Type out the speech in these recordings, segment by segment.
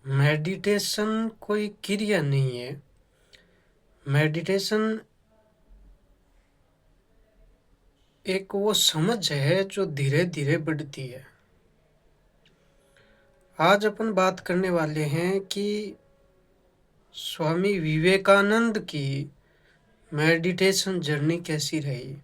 Meditation कोई क्रिया नहीं है। मेडिटेशन एक वो समझ है जो धीरे धीरे बढ़ती है। आज अपन बात करने वाले हैं कि स्वामी विवेकानंद की मेडिटेशन जर्नी कैसी रही।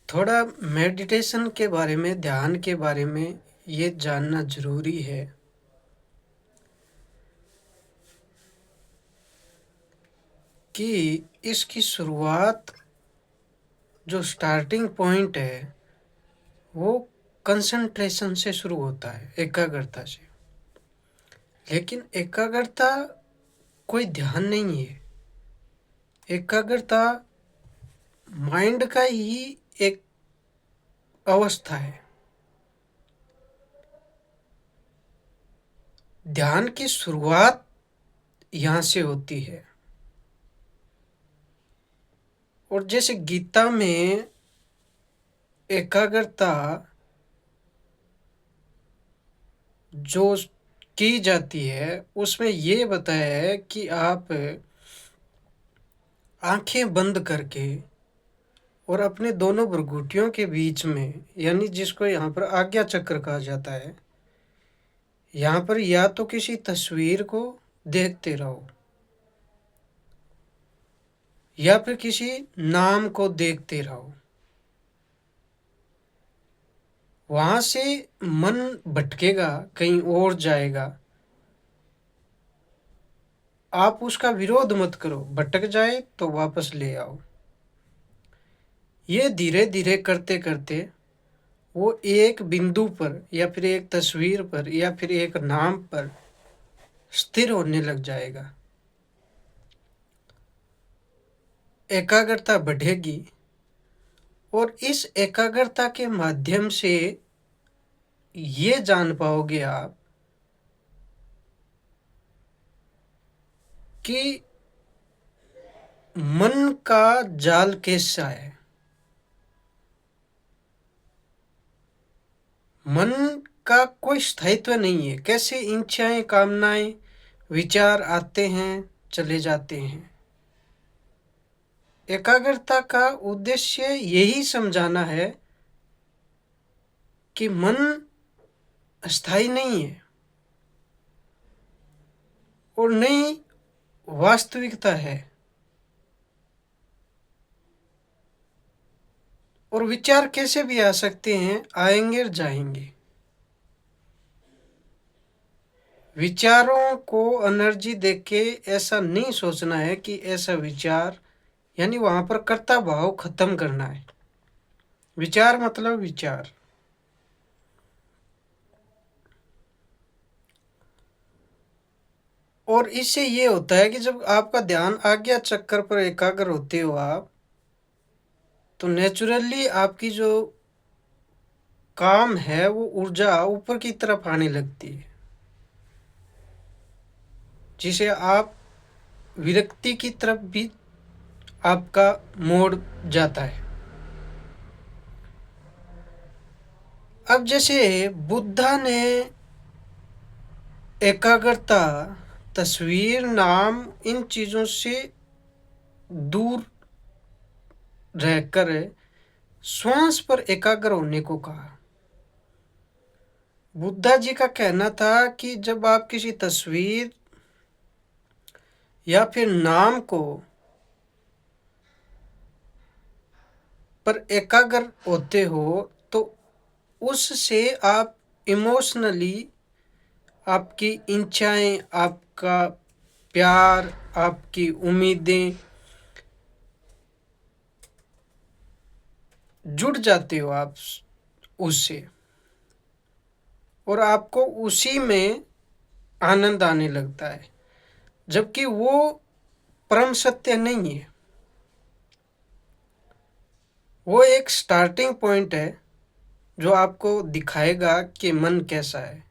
थोड़ा मेडिटेशन के बारे में, ध्यान के बारे में ये जानना जरूरी है कि इसकी शुरुआत, जो स्टार्टिंग पॉइंट है, वो कंसंट्रेशन से शुरू होता है, एकाग्रता से। लेकिन एकाग्रता कोई ध्यान नहीं है। एकाग्रता माइंड का ही एक अवस्था है। ध्यान की शुरुआत यहाँ से होती है। और जैसे गीता में एकाग्रता जो की जाती है, उसमें ये बताया है कि आप आंखें बंद करके और अपने दोनों भ्रुकुटियों के बीच में, यानी जिसको यहाँ पर आज्ञा चक्र कहा जाता है, यहाँ पर या तो किसी तस्वीर को देखते रहो या फिर किसी नाम को देखते रहो। वहां से मन भटकेगा, कहीं और जाएगा। आप उसका विरोध मत करो, भटक जाए तो वापस ले आओ। ये धीरे धीरे करते करते वो एक बिंदु पर या फिर एक तस्वीर पर या फिर एक नाम पर स्थिर होने लग जाएगा। एकाग्रता बढ़ेगी और इस एकाग्रता के माध्यम से ये जान पाओगे आप कि मन का जाल कैसा है। मन का कोई स्थायित्व नहीं है। कैसे इच्छाएं, कामनाएं, विचार आते हैं, चले जाते हैं। एकाग्रता का उद्देश्य यही समझाना है कि मन स्थायी नहीं है और नई वास्तविकता है। और विचार कैसे भी आ सकते हैं, आएंगे और जाएंगे। विचारों को एनर्जी देके ऐसा नहीं सोचना है कि ऐसा विचार, यानी वहां पर कर्ता भाव खत्म करना है। विचार मतलब विचार। और इससे ये होता है कि जब आपका ध्यान आज्ञा चक्र पर एकाग्र होते हो आप, तो नेचुरली आपकी जो काम है वो ऊर्जा ऊपर की तरफ आने लगती है, जिसे आप विरक्ति की तरफ भी आपका मोड़ जाता है। अब जैसे बुद्धा ने एकाग्रता, तस्वीर, नाम, इन चीज़ों से दूर रहकर श्वास पर एकाग्र होने को कहा। बुद्धा जी का कहना था कि जब आप किसी तस्वीर या फिर नाम को पर एकाग्र होते हो तो उससे आप इमोशनली, आपकी इच्छाएं, आपका प्यार, आपकी उम्मीदें जुड़ जाते हो आप उससे, और आपको उसी में आनंद आने लगता है। जबकि वो परम सत्य नहीं है, वो एक स्टार्टिंग पॉइंट है जो आपको दिखाएगा कि मन कैसा है।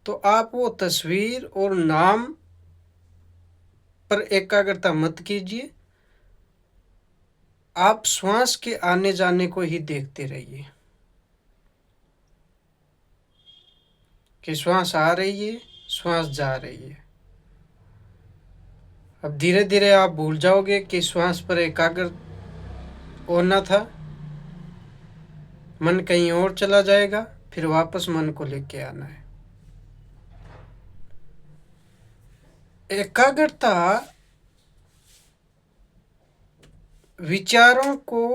तो आप वो तस्वीर और नाम पर एकाग्रता मत कीजिए, आप श्वास के आने जाने को ही देखते रहिए। कि श्वास आ रही है, श्वास जा रही है। अब धीरे धीरे आप भूल जाओगे कि श्वास पर एकाग्र होना था, मन कहीं और चला जाएगा, फिर वापस मन को लेके आना है। एकाग्रता विचारों को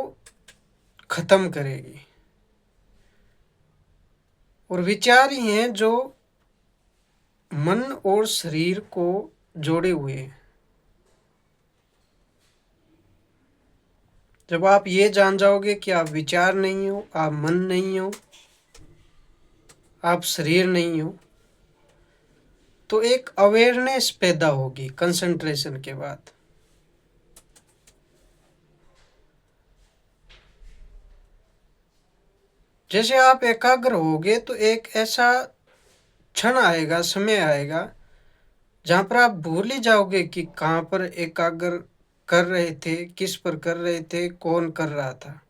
खत्म करेगी, और विचार ही हैं जो मन और शरीर को जोड़े हुए हैं। जब आप ये जान जाओगे कि आप विचार नहीं हो, आप मन नहीं हो, आप शरीर नहीं हो, तो एक अवेयरनेस पैदा होगी कंसंट्रेशन के बाद। जैसे आप एकाग्र होगे तो एक ऐसा क्षण आएगा, समय आएगा, जहाँ पर आप भूल ही जाओगे कि कहाँ पर एकाग्र कर रहे थे, किस पर कर रहे थे, कौन कर रहा था।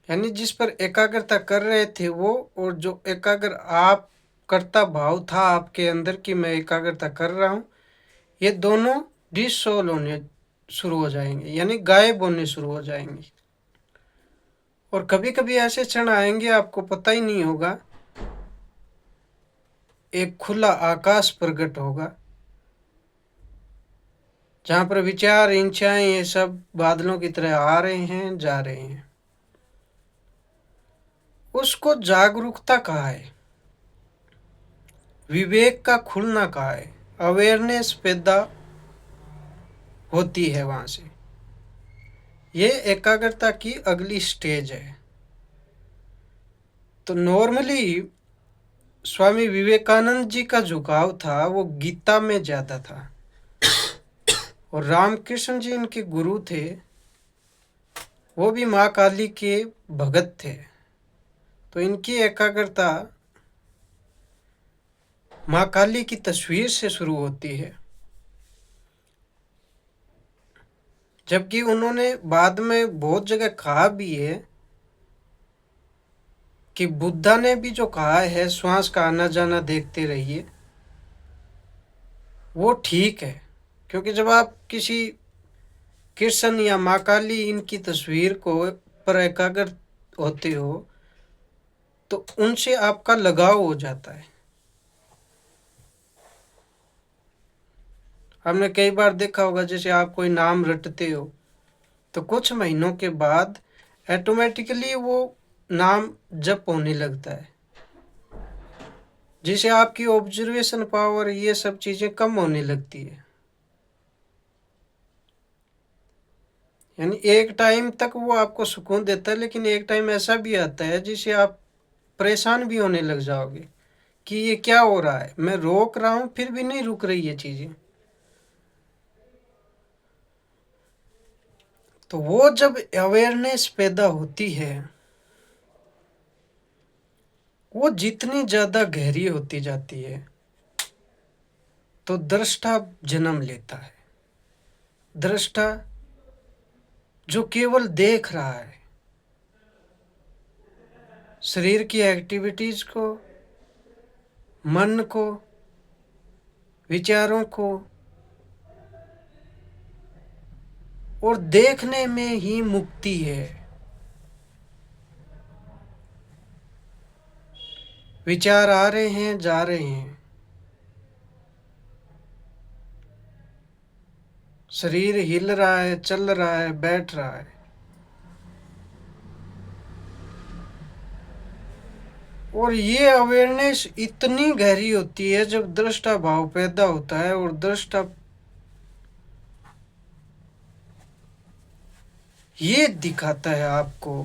यानी जिस पर एकाग्रता कर रहे थे वो, और जो एकाग्र आप करता भाव था आपके अंदर कि मैं एकाग्रता कर रहा हूँ, ये दोनों डिसोल्व होने शुरू हो जाएंगे, यानी गायब होने शुरू हो जाएंगे। और कभी कभी ऐसे क्षण आएंगे आपको पता ही नहीं होगा, एक खुला आकाश प्रकट होगा, जहाँ पर विचार, इच्छाएं, ये सब बादलों की तरह आ रहे हैं, जा रहे हैं। उसको जागरूकता कहा है, विवेक का खुलना कहा है, अवेयरनेस पैदा होती है वहां से। ये एकाग्रता की अगली स्टेज है। तो नॉर्मली स्वामी विवेकानंद जी का झुकाव था वो गीता में ज्यादा था, और रामकृष्ण जी इनके गुरु थे, वो भी माँ काली के भगत थे। तो इनकी एकाग्रता माँ काली की तस्वीर से शुरू होती है, जबकि उन्होंने बाद में बहुत जगह कहा भी है कि बुद्धा ने भी जो कहा है श्वास का आना जाना देखते रहिए, वो ठीक है। क्योंकि जब आप किसी कृष्ण या माँ काली इनकी तस्वीर को पर एकाग्र होते हो तो उनसे आपका लगाव हो जाता है। हमने कई बार देखा होगा, जैसे आप कोई नाम रटते हो तो कुछ महीनों के बाद ऑटोमेटिकली वो नाम जप होने लगता है, जिसे आपकी ऑब्जर्वेशन पावर, ये सब चीज़ें कम होने लगती है। यानी एक टाइम तक वो आपको सुकून देता है, लेकिन एक टाइम ऐसा भी आता है जिसे आप परेशान भी होने लग जाओगे कि ये क्या हो रहा है, मैं रोक रहा हूँ फिर भी नहीं रुक रही ये चीज़ें। तो वो जब अवेयरनेस पैदा होती है, वो जितनी ज़्यादा गहरी होती जाती है तो दृष्टा जन्म लेता है। दृष्टा जो केवल देख रहा है शरीर की एक्टिविटीज को, मन को, विचारों को, और देखने में ही मुक्ति है। विचार आ रहे हैं, जा रहे हैं, शरीर हिल रहा है, चल रहा है, बैठ रहा है, और ये अवेयरनेस इतनी गहरी होती है जब दृष्टा भाव पैदा होता है, और दृष्टा ये दिखाता है आपको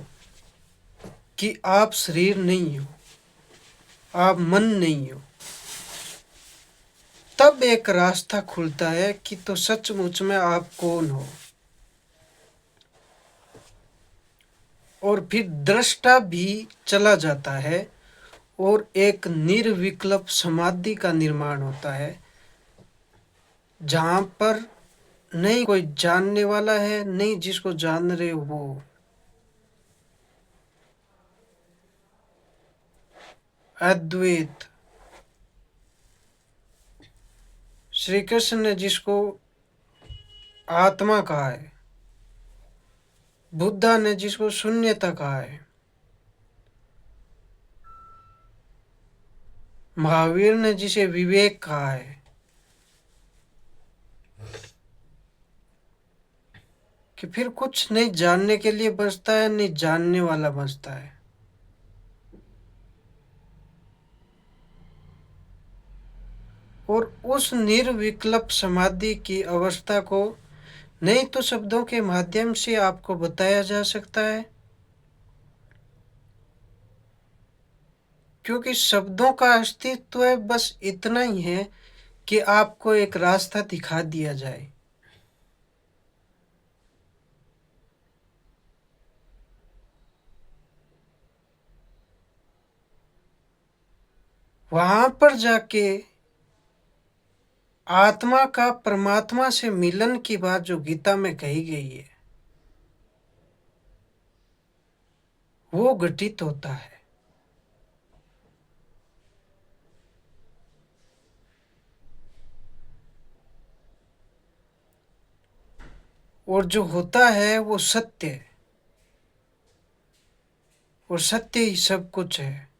कि आप शरीर नहीं हो, आप मन नहीं हो। तब एक रास्ता खुलता है कि तो सचमुच में आप कौन हो, और फिर दृष्टा भी चला जाता है और एक निर्विकल्प समाधि का निर्माण होता है, जहां पर नहीं कोई जानने वाला है, नहीं जिसको जान रहे हो वो। अद्वैत। श्री कृष्ण ने जिसको आत्मा कहा है, बुद्धा ने जिसको शून्यता कहा है, महावीर ने जिसे विवेक कहा है, कि फिर कुछ नहीं जानने के लिए बचता है, नहीं जानने वाला बचता है। और उस निर्विकल्प समाधि की अवस्था को नहीं तो शब्दों के माध्यम से आपको बताया जा सकता है, क्योंकि शब्दों का अस्तित्व है बस इतना ही है कि आपको एक रास्ता दिखा दिया जाए। वहां पर जाके आत्मा का परमात्मा से मिलन की बात जो गीता में कही गई है वो घटित होता है। और जो होता है वो सत्य है, और सत्य ही सब कुछ है।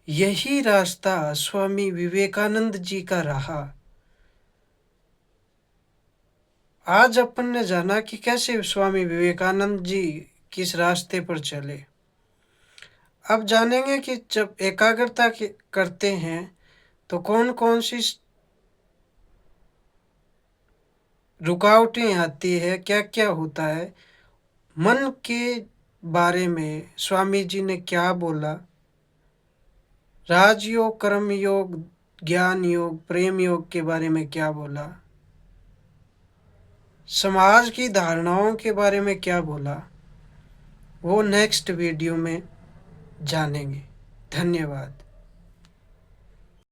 यही रास्ता स्वामी विवेकानंद जी का रहा। आज अपन ने जाना कि कैसे स्वामी विवेकानंद जी किस रास्ते पर चले। अब जानेंगे कि जब एकाग्रता करते हैं तो कौन कौन सी रुकावटें आती है, क्या क्या होता है, मन के बारे में स्वामी जी ने क्या बोला, राजयोग, कर्म योग, ज्ञान योग, प्रेम योग के बारे में क्या बोला, समाज की धारणाओं के बारे में क्या बोला, वो नेक्स्ट वीडियो में जानेंगे। धन्यवाद।